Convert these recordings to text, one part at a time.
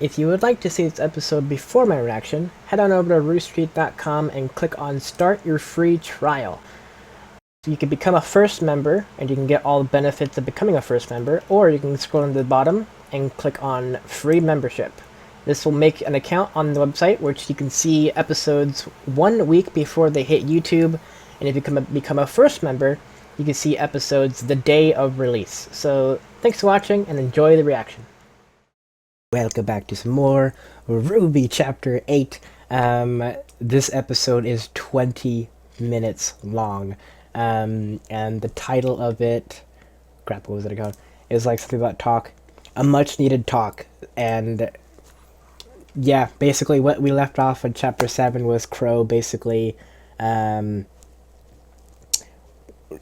If you would like to see this episode before my reaction, head on over to Roosterteeth.com and click on Start Your Free Trial. You can become a first member, and you can get all the benefits of becoming a first member, or you can scroll to the bottom and click on Free Membership. This will make an account on the website, which you can see episodes 1 week before they hit YouTube, and if you become a first member, you can see episodes the day of release. So, thanks for watching, and enjoy the reaction. Welcome back to some more RWBY Chapter 8. This episode is 20 minutes long. And the title of it, crap, what was it called? It was like something about talk, a much needed talk. And yeah, basically what we left off in chapter 7 was Qrow basically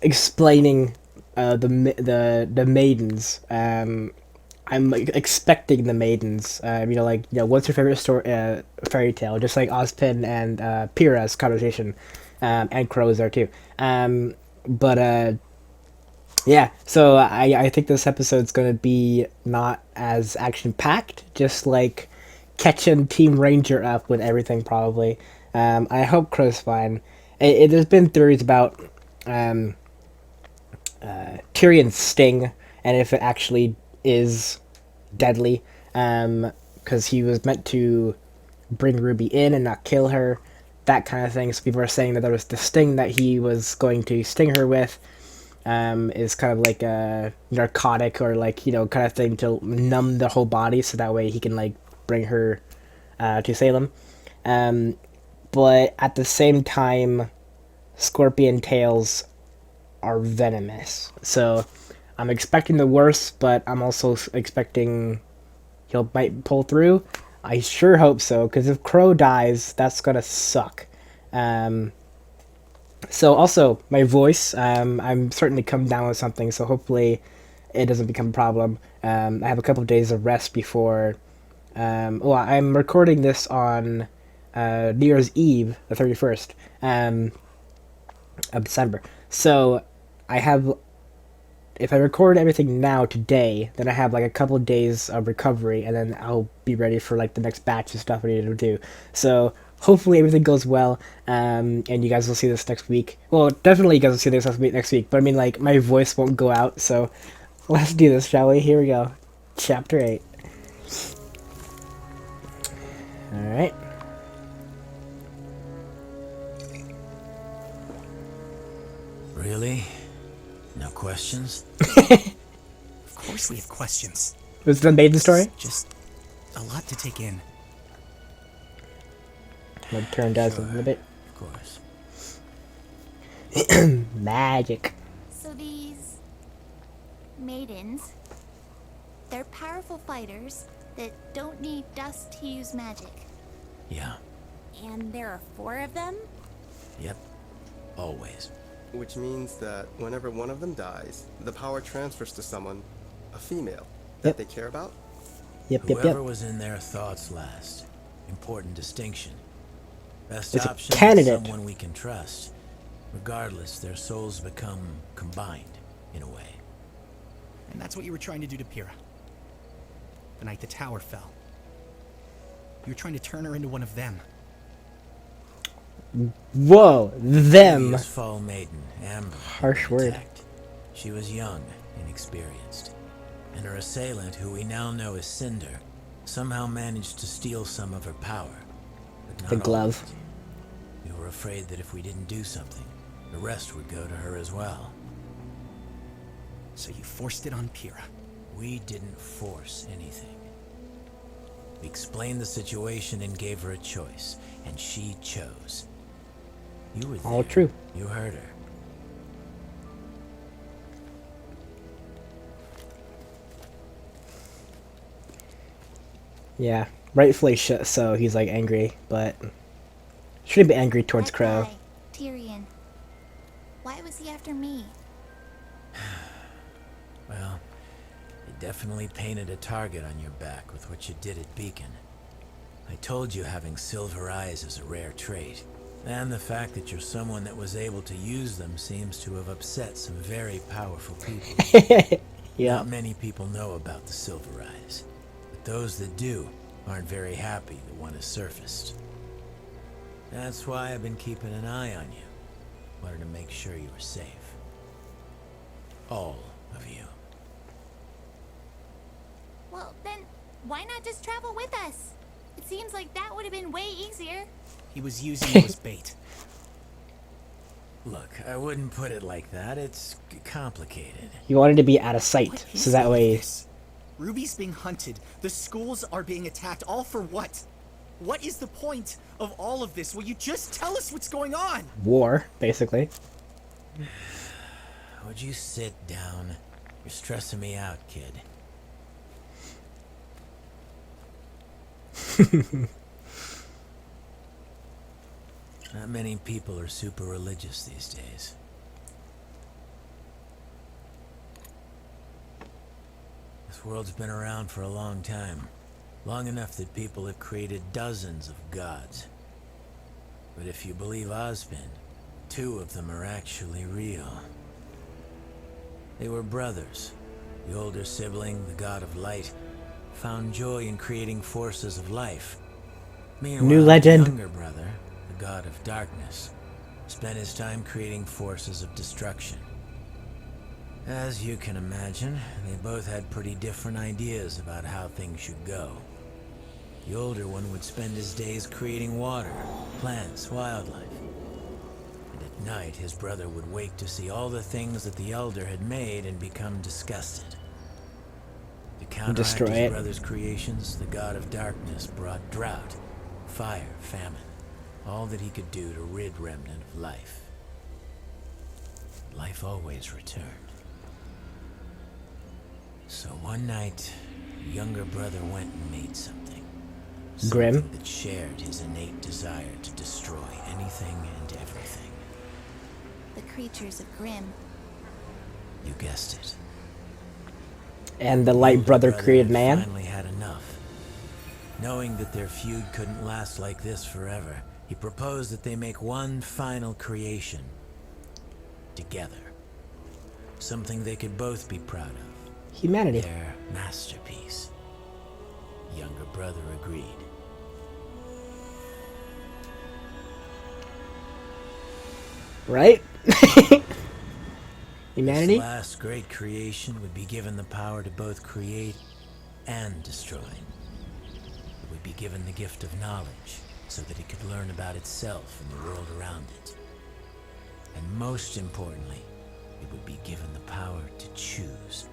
explaining the maidens. I'm expecting the maidens. What's your favorite story, fairy tale? Just like Ozpin and Pyrrha's conversation. And Qrow's there too. Yeah, so I think this episode's gonna be not as action-packed, just like catching Team Ranger up with everything, probably. I hope Qrow's fine. There's been theories about Tyrion's sting, and if it actually is deadly, because he was meant to bring Ruby in and not kill her, that kind of thing. So people are saying that there was the sting that he was going to sting her with, is kind of like a narcotic or kind of thing to numb the whole body, so that way he can bring her to Salem. But at the same time, scorpion tails are venomous, so I'm expecting the worst, but I'm also expecting might pull through. I sure hope so, because if Qrow dies, that's gonna suck. So also, my voice, I'm starting to come down with something, so hopefully it doesn't become a problem. I have a couple of days of rest before... I'm recording this on New Year's Eve, the 31st of December. So, if I record everything now today, then I have a couple of days of recovery, and then I'll be ready for the next batch of stuff I need to do. So hopefully everything goes well, and you guys will see this next week. Well, definitely you guys will see this next week, but I mean my voice won't go out, so let's do this, shall we? Here we go. Chapter 8. Alright. Really? No questions? Of course we have questions. Was the maiden story? It's just a lot to take in. I'm gonna turn down a little bit. Of course. Magic. So these maidens, they're powerful fighters that don't need dust to use magic. Yeah. And there are 4 of them? Yep. Always. Which means that whenever one of them dies, the power transfers to someone, a female, that they care about? Whoever was in their thoughts last. Important distinction. Best It's option a candidate. is someone we can trust. Regardless, their souls become combined, in a way. And that's what you were trying to do to Pyrrha. The night the tower fell. You were trying to turn her into one of them. Whoa, them. Fall maiden, Amber. Harsh word. She was young, inexperienced, and her assailant, who we now know as Cinder, somehow managed to steal some of her power. But not The all glove. of it. We were afraid that if we didn't do something, the rest would go to her as well. So you forced it on Pyrrha. We didn't force anything. We explained the situation and gave her a choice, and she chose. You were there. All true. You heard her. Yeah, rightfully so. He's angry, but shouldn't be angry towards That Qrow. guy, Tyrion. Why was he after me? Well, you definitely painted a target on your back with what you did at Beacon. I told you having silver eyes is a rare trait. And the fact that you're someone that was able to use them seems to have upset some very powerful people. Yeah. Not many people know about the silver eyes, but those that do aren't very happy that one has surfaced. That's why I've been keeping an eye on you. Wanted to make sure you were safe. All of you. Well, then, why not just travel with us? It seems like that would have been way easier. He was using you as bait. Look, I wouldn't put it like that. It's complicated. He wanted to be out of sight, What so is that all way... this? Ruby's being hunted. The schools are being attacked. All for what? What is the point of all of this? Will you just tell us what's going on? War, basically. Would you sit down? You're stressing me out, kid. Not many people are super religious these days. This world's been around for a long time. Long enough that people have created dozens of gods. But if you believe Ozpin, 2 of them are actually real. They were brothers. The older sibling, the god of light, found joy in creating forces of life. Meanwhile, New legend. the younger brother, the god of darkness, spent his time creating forces of destruction. As you can imagine, they both had pretty different ideas about how things should go. The older one would spend his days creating water, plants, wildlife. And at night, his brother would wake to see all the things that the elder had made and become disgusted. To counteract Destroy his it. brother's creations, the god of darkness brought drought, fire, famine, all that he could do to rid Remnant of life. Life always returned. So one night, the younger brother went and made something. Grim. Something that shared his innate desire to destroy anything and everything. The creatures of Grimm. You guessed it. And the light brother created had man? Finally had enough. Knowing that their feud couldn't last like this forever, he proposed that they make one final creation. Together. Something they could both be proud of. Humanity. Their masterpiece. Younger brother agreed. Right? Humanity? This last great creation would be given the power to both create and destroy. It would be given the gift of knowledge, so that it could learn about itself and the world around it. And most importantly, it would be given the power to choose.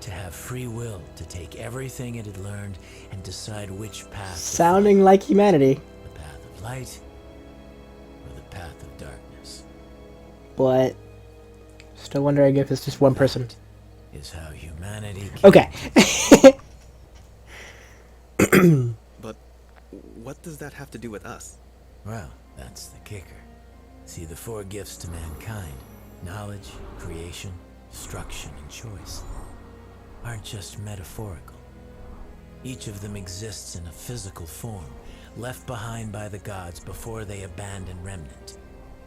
To have free will to take everything it had learned and decide which path to Sounding like humanity. follow. The path of light or the path of darkness. But still wondering if it's just one person. Is how humanity Okay. But what does that have to do with us? Well, that's the kicker. See, the 4 gifts to mankind, knowledge, creation, destruction, and choice, aren't just metaphorical. Each of them exists in a physical form, left behind by the gods before they abandoned Remnant,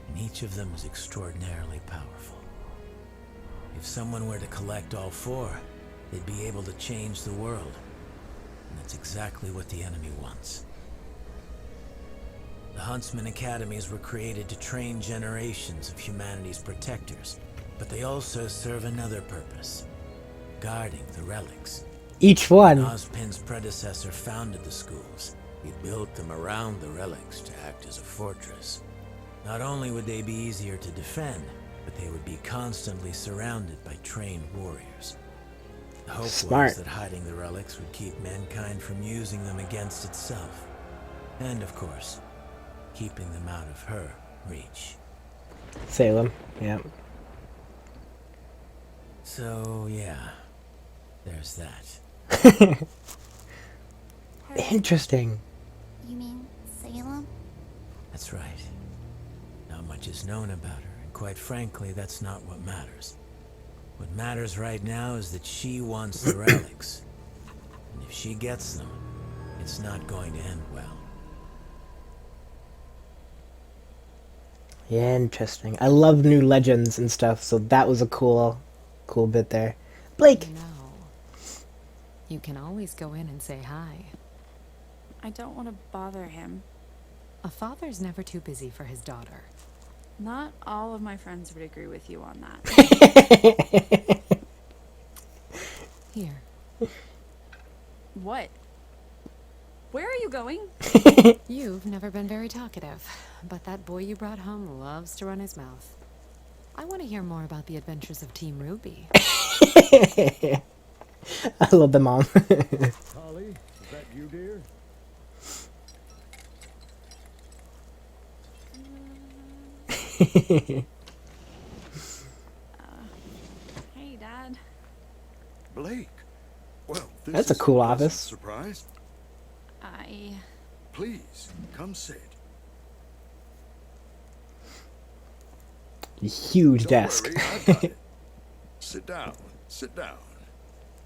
and each of them is extraordinarily powerful. If someone were to collect all 4, they'd be able to change the world, and that's exactly what the enemy wants. The Huntsman Academies were created to train generations of humanity's protectors, but they also serve another purpose. Guarding the relics. Each one. Ozpin's predecessor founded the schools. He built them around the relics to act as a fortress. Not only would they be easier to defend, but they would be constantly surrounded by trained warriors. The hope Smart. was that hiding the relics would keep mankind from using them against itself. And of course, keeping them out of her reach. Salem. Yeah. So, yeah. There's that. Her, Interesting. you mean Salem? That's right. Not much is known about her, and quite frankly, that's not what matters. What matters right now is that she wants the relics. And if she gets them, it's not going to end well. Interesting. I love new legends and stuff, so that was a cool bit there. Blake! No. You can always go in and say hi. I don't want to bother him. A father's never too busy for his daughter. Not all of my friends would agree with you on that. Here. What? Where are you going? You've never been very talkative, but that boy you brought home loves to run his mouth. I want to hear more about the adventures of Team Ruby. I love the mom. Holly, is that you, dear? Hey, Dad. Blake. Well, this That's a is cool pleasant office. surprise. Please, come sit. Huge Don't desk. worry, I've got it. Sit down. Sit down.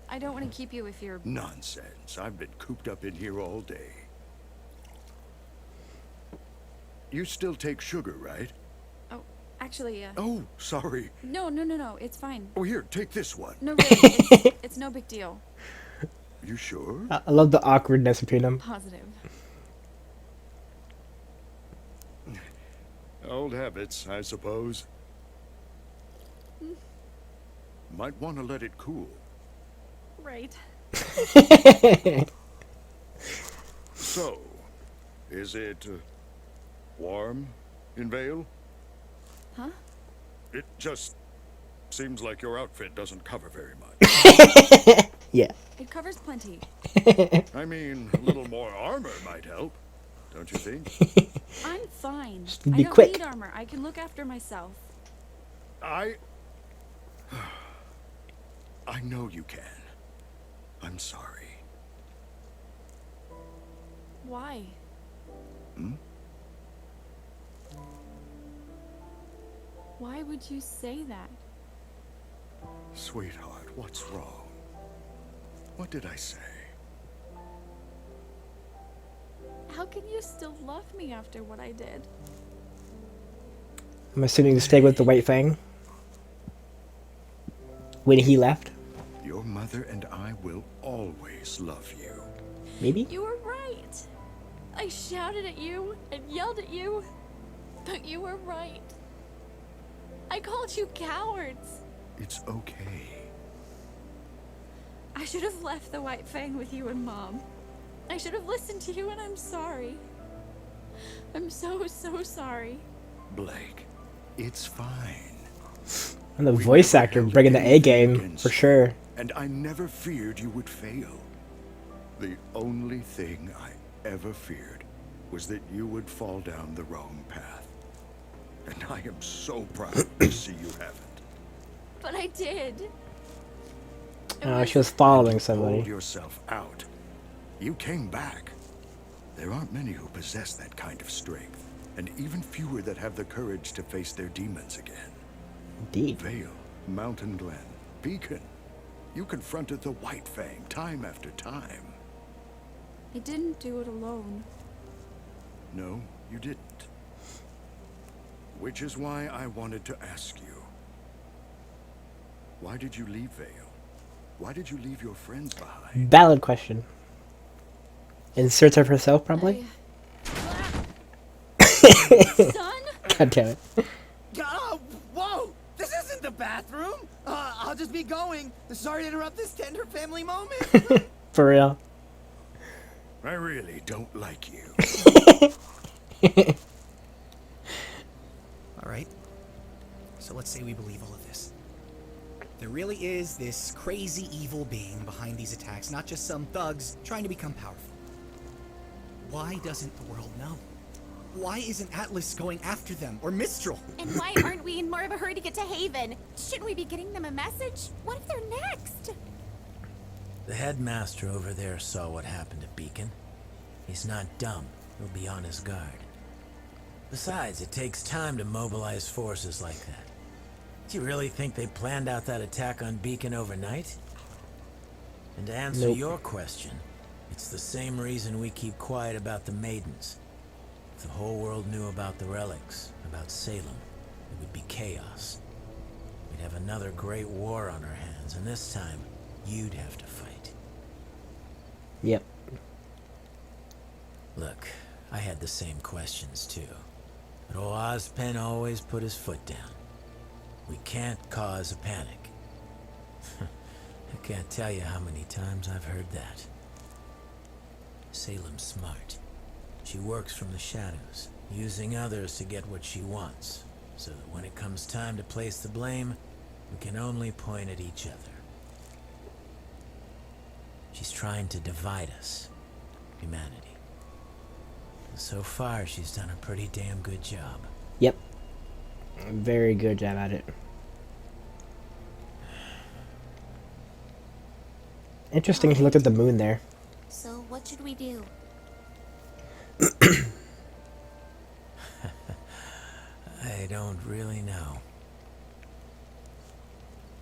I don't want to keep you if you're... Nonsense. I've been cooped up in here all day. You still take sugar, right? Oh, actually, Oh, sorry. No, it's fine. Oh, here, take this one. No, really, it's no big deal. You sure? I love the awkwardness between them. Positive. Old habits, I suppose. Might want to let it cool. Right. So, is it warm in Vale? Huh? It just seems like your outfit doesn't cover very much. Yeah. It covers plenty. I mean, a little more armor might help, don't you think? I'm fine. be I don't quick. need armor. I can look after myself. I know you can. I'm sorry. Why? Hmm? Why would you say that? Sweetheart, what's wrong? What did I say? How can you still love me after what I did? I'm assuming to stay with the White Fang. When he left, Your mother and I will always love you. maybe? You were right. I shouted at you and yelled at you, but you were right. I called you cowards. It's okay. I should have left the White Fang with you and Mom. I should have listened to you, and I'm sorry. I'm so sorry. Blake, it's fine. And the We voice never actor held bringing the A anything game, against for you, sure. And I never feared you would fail. The only thing I ever feared was that you would fall down the wrong path. And I am so proud to see you haven't. But I did. She was following Hold somebody. yourself out. You came back. There aren't many who possess that kind of strength, and even fewer that have the courage to face their demons again. Indeed. Vale, Mountain Glen, Beacon. You confronted the White Fang time after time. I didn't do it alone. No, you didn't. Which is why I wanted to ask you. Why did you leave Vale? Why did you leave your friends behind? Valid question. In search of herself, probably? Son? God damn it. Whoa! This isn't the bathroom! I'll just be going. Sorry to interrupt this tender family moment. For real. I really don't like you. Alright. So let's say we believe all of this. There really is this crazy evil being behind these attacks, not just some thugs trying to become powerful. Why doesn't the world know? Why isn't Atlas going after them, or Mistral? And why aren't we in more of a hurry to get to Haven? Shouldn't we be getting them a message? What if they're next? The headmaster over there saw what happened to Beacon. He's not dumb. He'll be on his guard. Besides, it takes time to mobilize forces like that. Do you really think they planned out that attack on Beacon overnight? And to answer Nope. your question, it's the same reason we keep quiet about the Maidens. If the whole world knew about the relics, about Salem, it would be chaos. We'd have another great war on our hands, and this time, you'd have to fight. Yep. Look, I had the same questions too. But old Ozpen always put his foot down. We can't cause a panic. I can't tell you how many times I've heard that. Salem's smart. She works from the shadows, using others to get what she wants, so that when it comes time to place the blame, we can only point at each other. She's trying to divide us, humanity. And so far, she's done a pretty damn good job. Yep. Very good job at it. Interesting if you look at the moon there. So what should we do? I don't really know.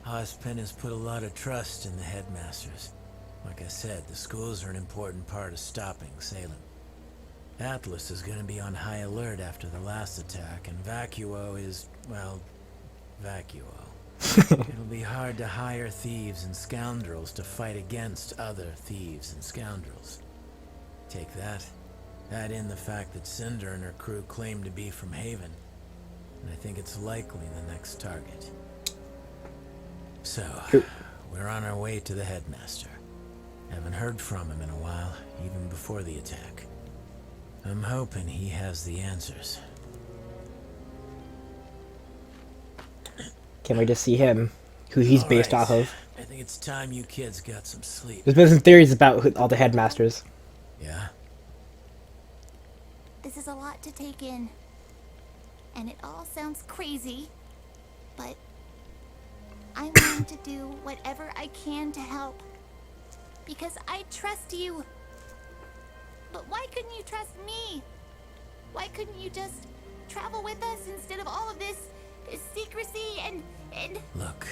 Ozpen has put a lot of trust in the headmasters. Like I said, the schools are an important part of stopping Salem. Atlas is going to be on high alert after the last attack, and Vacuo is, well, Vacuo. It'll be hard to hire thieves and scoundrels to fight against other thieves and scoundrels. Take that. Add in the fact that Cinder and her crew claim to be from Haven, and I think it's likely the next target. So, we're on our way to the headmaster. Haven't heard from him in a while, even before the attack. I'm hoping he has the answers. Can't wait to see him, who he's All based right. off of. I think it's time you kids got some sleep. There's been some theories about all the headmasters. Yeah? This is a lot to take in. And it all sounds crazy, but I'm willing to do whatever I can to help. Because I trust you. But why couldn't you trust me? Why couldn't you just travel with us instead of all of this secrecy and... Look,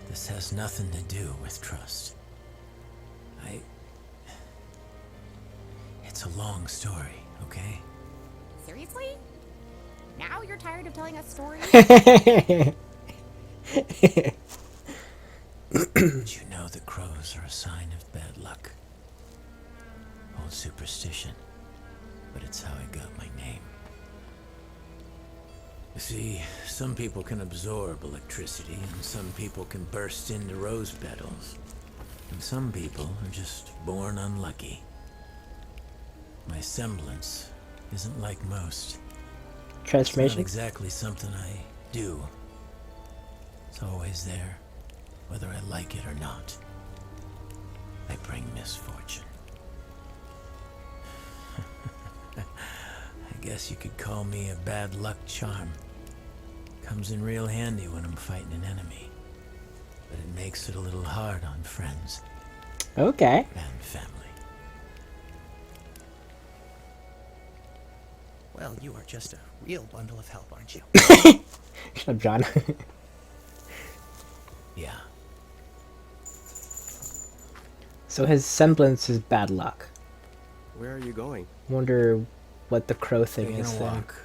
this has nothing to do with trust. It's a long story, okay? Seriously? Now you're tired of telling us stories? Did you know that crows are a sign of bad luck? Old superstition, but it's how I got my name. You see, some people can absorb electricity, and some people can burst into rose petals. And some people are just born unlucky. My semblance isn't like most. It's Transformation? not exactly something I do. It's always there, whether I like it or not. I bring misfortune. I guess you could call me a bad luck charm. Comes in real handy when I'm fighting an enemy. But it makes it a little hard on friends Okay. and family. Well, you are just a real bundle of help, aren't you? Shut up, John. Yeah. So his semblance is bad luck. Where are you going? Wonder what the crow thing Taking is a then. walk.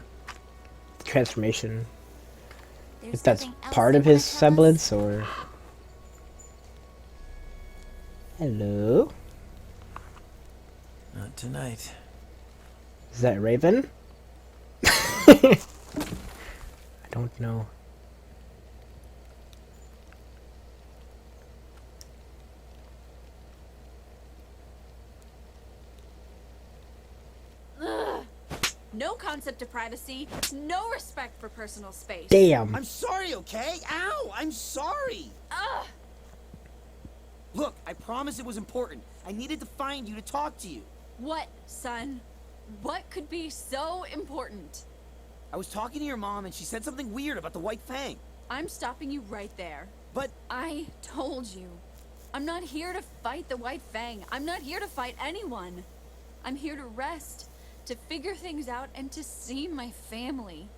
The transformation. There's If that's something else part you of his wanna tell us? semblance or... Hello? Not tonight. Is that Raven? I don't know. No concept of privacy, no respect for personal space. Damn. I'm sorry, okay? Ow! I'm sorry! Ugh! Look, I promise it was important. I needed to find you to talk to you. What, son? What could be so important? I was talking to your mom and she said something weird about the White Fang. I'm stopping you right there. But I told you. I'm not here to fight the White Fang. I'm not here to fight anyone. I'm here to rest, to figure things out, and to see my family.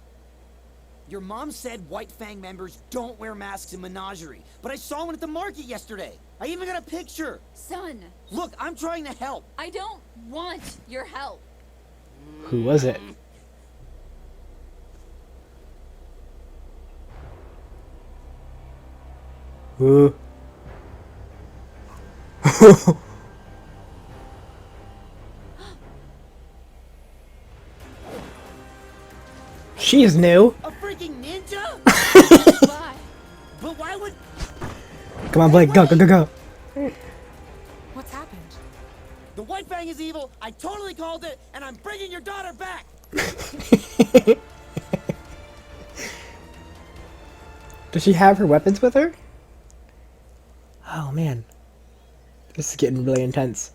your mom said White Fang members don't wear masks in Menagerie, but I saw one at the market yesterday. I even got a picture. Son, Look, I'm trying to help. I don't want your help. Who was it? Who? She's new. A freaking ninja? Why? But why would... Come on, Blake, go, go, go, go. What's happened? The White Fang is evil, I totally called it, and I'm bringing your daughter back! Does she have her weapons with her? Oh man. This is getting really intense.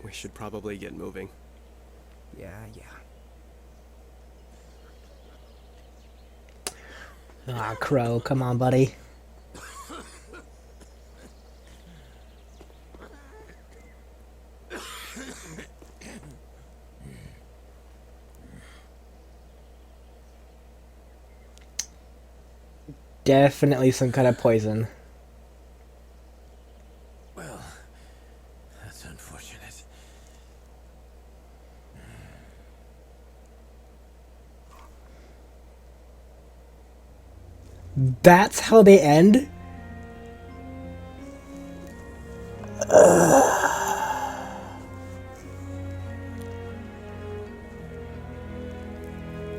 We should probably get moving. Yeah. Ah, Qrow, come on, buddy. Definitely some kind of poison. Well, that's unfortunate. That's how they end?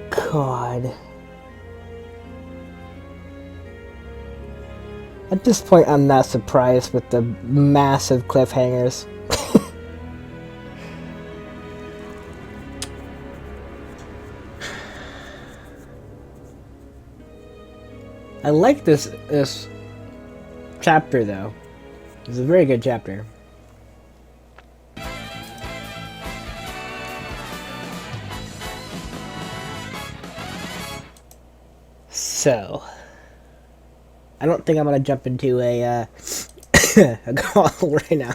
God. At this point, I'm not surprised with the massive cliffhangers. I like this chapter though. It's a very good chapter. So, I don't think I'm gonna jump into a a call right now.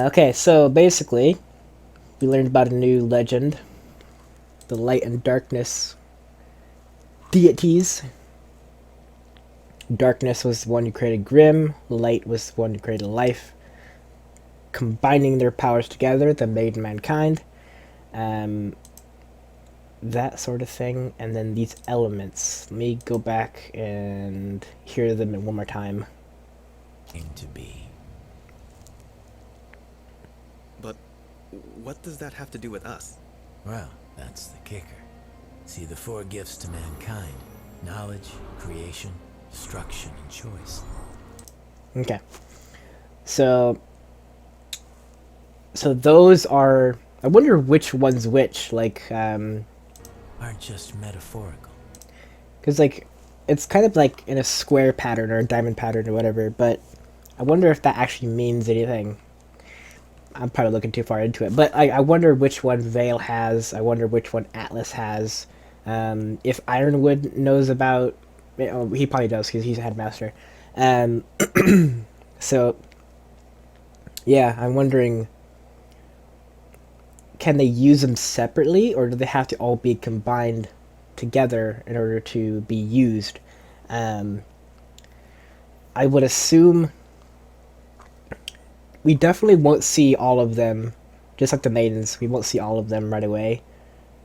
Okay, so basically, we learned about a new legend, the light and darkness deities. Darkness was the one who created Grimm, light was the one who created life. Combining their powers together, they made mankind. That sort of thing, and then these elements. Let me go back and hear them one more time. Came to be. But what does that have to do with us? Well, that's the kicker. See, the four gifts to mankind: knowledge, creation, destruction, and choice. Okay. So those are... I wonder which one's which, like, Aren't just metaphorical. because, like, it's kind of like in a square pattern or a diamond pattern or whatever, but I wonder if that actually means anything. I'm probably looking too far into it, but I wonder which one Vale has. I wonder which one Atlas has. If Ironwood knows about... he probably does, because he's a headmaster. So, yeah, I'm wondering... Can they use them separately, or do they have to all be combined together in order to be used? I would assume we definitely won't see all of them, just like the maidens. We won't see all of them right away.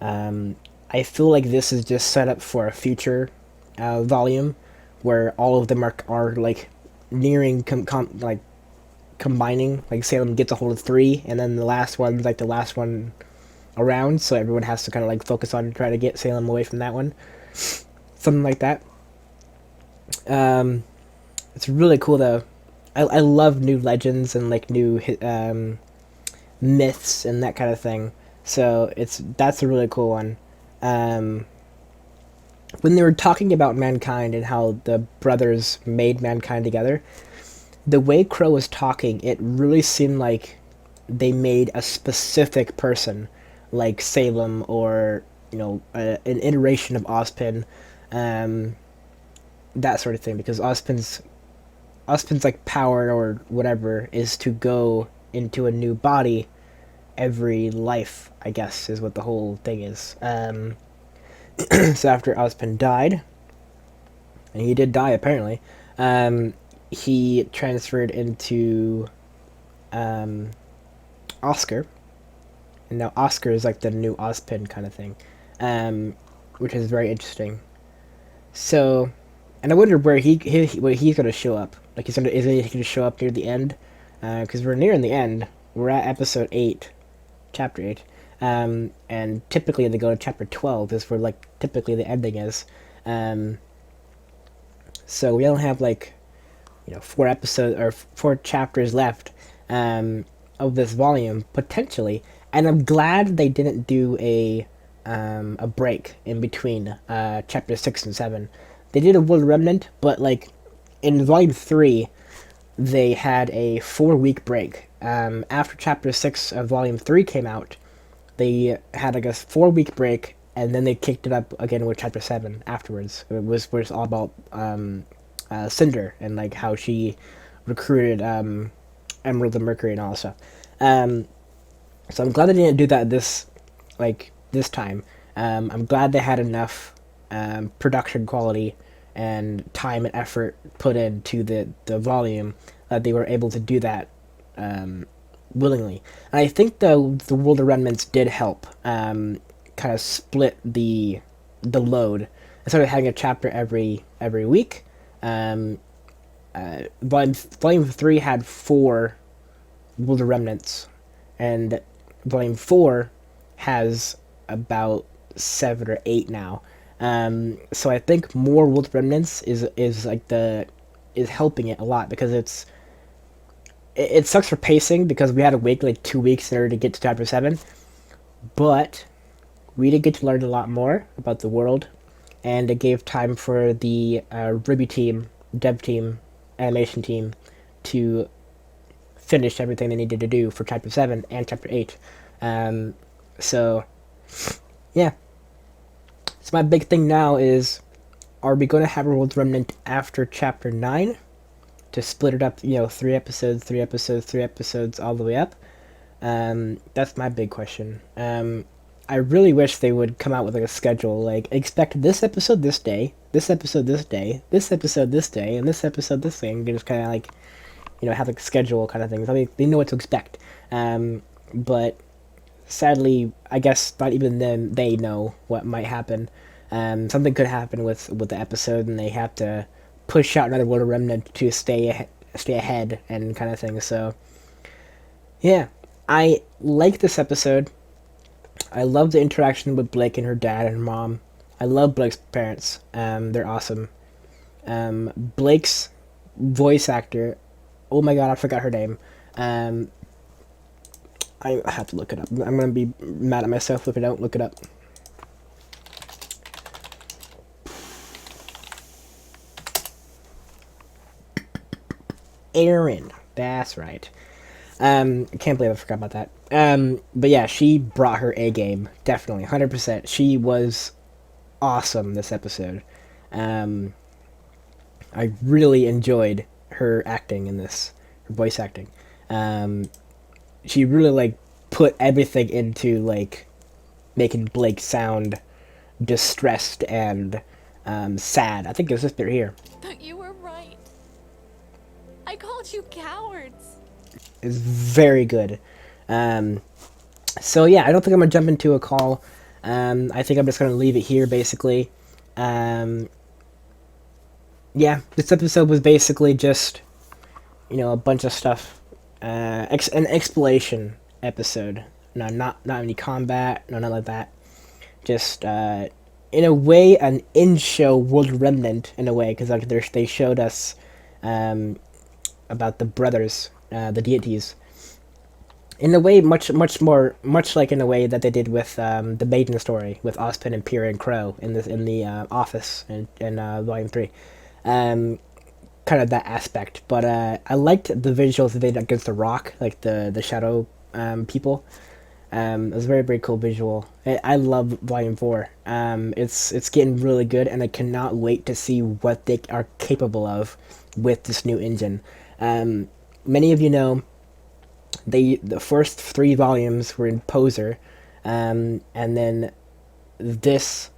I feel like this is just set up for a future volume where all of them are like nearing combining. Like Salem gets a hold of 3, and then the last one's like the last one around, so everyone has to kind of like focus on to try to get Salem away from that one. Something like that. It's really cool though. I love new legends and like new myths and that kind of thing. So that's a really cool one. When they were talking about mankind and how the brothers made mankind together, the way Qrow was talking, it really seemed like they made a specific person, like Salem, or an iteration of Ozpin, that sort of thing. Because Ozpin's like power or whatever is to go into a new body every life, I guess, is what the whole thing is. So after Ozpin died, and he did die apparently, he transferred into Oscar, and now Oscar is like the new Ozpin kind of thing, which is very interesting. So, and I wonder where he's going to show up. Like, isn't he going to show up near the end? Because we're nearing the end. We're at episode 8, chapter 8. And typically they go to chapter 12 is where, like, typically the ending is. So we only have, like, 4 chapters left of this volume, potentially. And I'm glad they didn't do a break in between chapter 6 and 7. They did a World Remnant, but, like, in volume 3, they had a 4-week break. After chapter 6 of volume 3 came out, they had, like, a 4-week break, and then they kicked it up again with chapter 7 afterwards. It was all about Cinder and, like, how she recruited Emerald and Mercury and all that stuff. So I'm glad they didn't do that this time. I'm glad they had enough production quality and time and effort put into the volume that they were able to do that willingly. And I think the World of Remnants did help kind of split the load. Instead of having a chapter every week, volume 3 had 4 World of Remnants, and volume 4 has about 7 or 8 now. So I think more World Remnants is helping it a lot, because it sucks for pacing, because we had to wait like 2 weeks in order to get to chapter 7, but we did get to learn a lot more about the world, and it gave time for the RWBY team, dev team, animation team to finish everything they needed to do for chapter 7 and chapter 8. So yeah. So my big thing now is, are we going to have a World Remnant after chapter 9 to split it up, 3 episodes, 3 episodes, 3 episodes, all the way up? That's my big question. I really wish they would come out with like a schedule, like, expect this episode this day, this episode this day, this episode this day, and this episode this thing. Just kind of like, have like a schedule kind of thing. So they know what to expect. But sadly, I guess not even them, they know what might happen. Something could happen with the episode, and they have to push out another World of Remnant to stay ahead and kind of thing. So yeah, I like this episode. I love the interaction with Blake and her dad and her mom. I love Blake's parents. They're awesome. Blake's voice actor, oh my god, I forgot her name. I have to look it up. I'm going to be mad at myself if I don't look it up. Erin. That's right. I can't believe I forgot about that. But yeah, she brought her A game. Definitely. 100%. She was awesome this episode. I really enjoyed her acting in this. Her voice acting. She really, like, put everything into, like, making Blake sound distressed and sad. I think it's just they're here. But you were right. I called you cowards. It's very good. So yeah, I don't think I'm gonna jump into a call. I think I'm just gonna leave it here, basically. Yeah, this episode was basically just, a bunch of stuff. An exploration episode. No, not any combat. No, not like that. Just in a way, an in-show World Remnant in a way, because they showed us about the brothers, the deities. In a way, much like in a way that they did with the Maiden story with Ozpin and Pyrrha and Qrow in the office in volume 3. Kind of that aspect, but I liked the visuals they did against the rock, like the shadow people. It was a very, very cool visual. I love volume 4. It's getting really good, and I cannot wait to see what they are capable of with this new engine. Many of you know the first 3 volumes were in Poser, and then this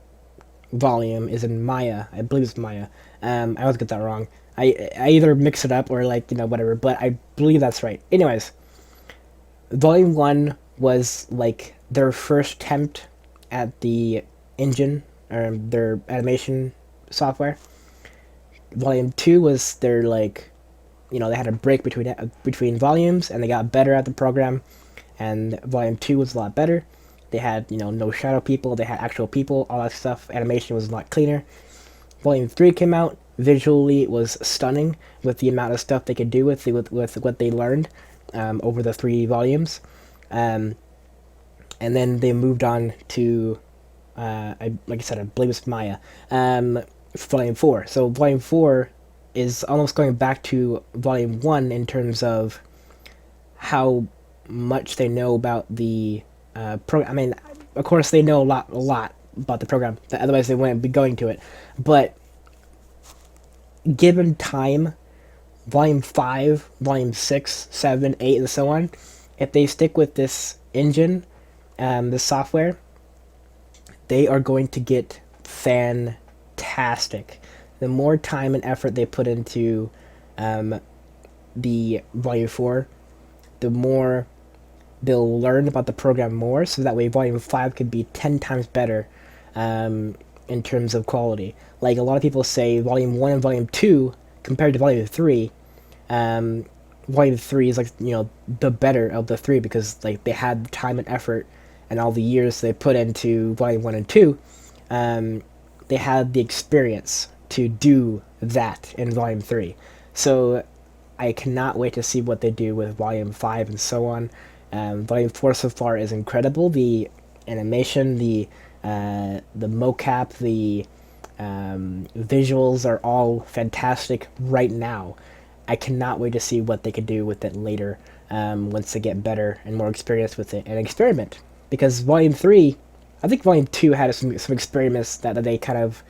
volume is in Maya. I believe it's Maya. I always get that wrong. I either mix it up or whatever, but I believe that's right. Anyways, volume 1 was like their first attempt at the engine, or their animation software. Volume 2 was their you know, they had a break between volumes, and they got better at the program. And Volume 2 was a lot better. They had, you know, no shadow people. They had actual people. All that stuff. Animation was a lot cleaner. Volume 3 came out. Visually, it was stunning with the amount of stuff they could do with what they learned over the 3 volumes. And then they moved on to, like I said, I believe it's Maya, Volume 4. So Volume 4 is almost going back to Volume 1 in terms of how much they know about the program. I mean, of course, they know a lot about the program. Otherwise, they wouldn't be going to it. But given time, Volume 5, Volume 6, 7, 8, and so on, if they stick with this engine, this software, they are going to get fantastic. The more time and effort they put into the Volume 4, the more they'll learn about the program more, so that way Volume 5 could be 10 times better in terms of quality. Like, a lot of people say Volume 1 and Volume 2, compared to Volume 3, Volume 3 is, like, you know, the better of the 3, because, like, they had the time and effort and all the years they put into Volume 1 and 2, they had the experience to do that in Volume 3. So I cannot wait to see what they do with Volume 5 and so on. Volume 4 so far is incredible. The animation, the mocap, the visuals are all fantastic right now. I cannot wait to see what they could do with it later, once they get better and more experience with it and experiment. Because Volume 3, I think Volume 2 had some experiments that they kind of,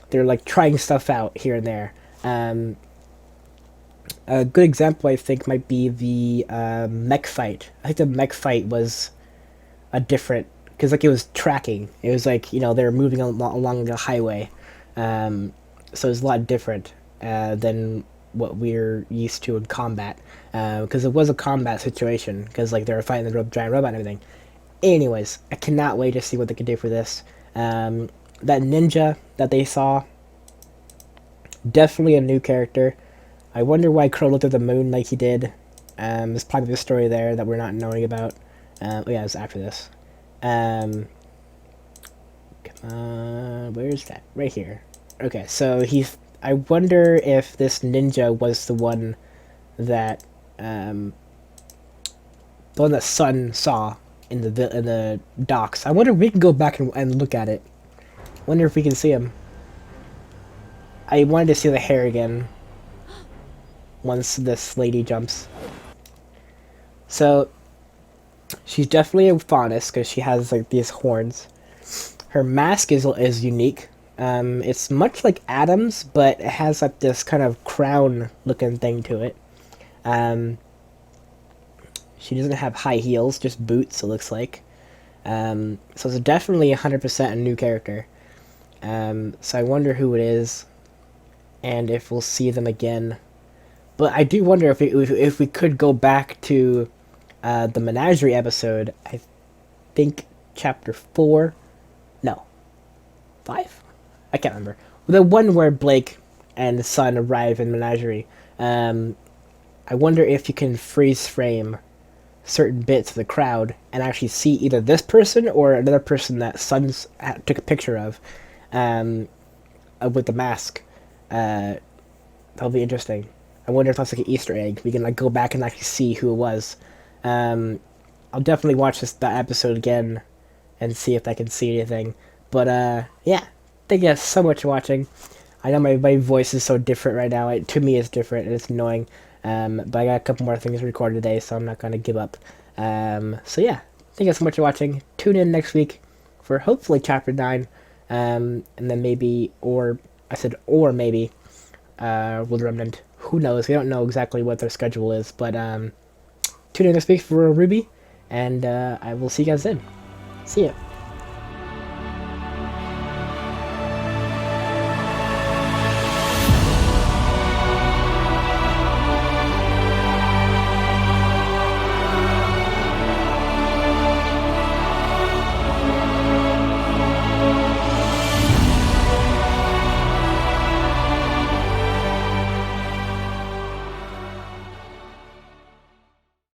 they're like trying stuff out here and there. A good example, I think, might be the mech fight. I think the mech fight was a different, because, like, it was tracking. It was like, you know, they were moving along the highway. So it was a lot different than what we're used to in combat. Because it was a combat situation, because, like, they were fighting the giant robot and everything. Anyways, I cannot wait to see what they can do for this. That ninja that they saw, definitely a new character. I wonder why Qrow looked at the moon like he did. There's probably a story there that we're not knowing about. Oh yeah, it was after this. Come on, where's that? Right here. Okay, so I wonder if this ninja was the one that, the one that Sun saw in the docks. I wonder if we can go back and look at it. Wonder if we can see him. I wanted to see the hair again once this lady jumps. So she's definitely a faunus because she has, like, these horns. Her mask is unique. It's much like Adam's, but it has, like, this kind of crown looking thing to it. She doesn't have high heels, just boots, it looks like. So it's definitely 100% a new character. So I wonder who it is, and if we'll see them again. But I do wonder if we could go back to the Menagerie episode. I think chapter 4. No. 5? I can't remember. The one where Blake and the son arrive in Menagerie. I wonder if you can freeze frame certain bits of the crowd and actually see either this person or another person that Sun took a picture of with the mask. That'll be interesting. I wonder if that's like an Easter egg. We can, like, go back and actually see who it was. I'll definitely watch that episode again and see if I can see anything. But yeah, thank you guys so much for watching. I know my voice is so different right now. To me, it's different and it's annoying. But I got a couple more things recorded today, so I'm not gonna give up. So yeah, thank you guys so much for watching. Tune in next week for hopefully chapter 9, and then maybe, or maybe, Will Remnant. Who knows? We don't know exactly what their schedule is, but tune in next week for RWBY, and I will see you guys then. See ya.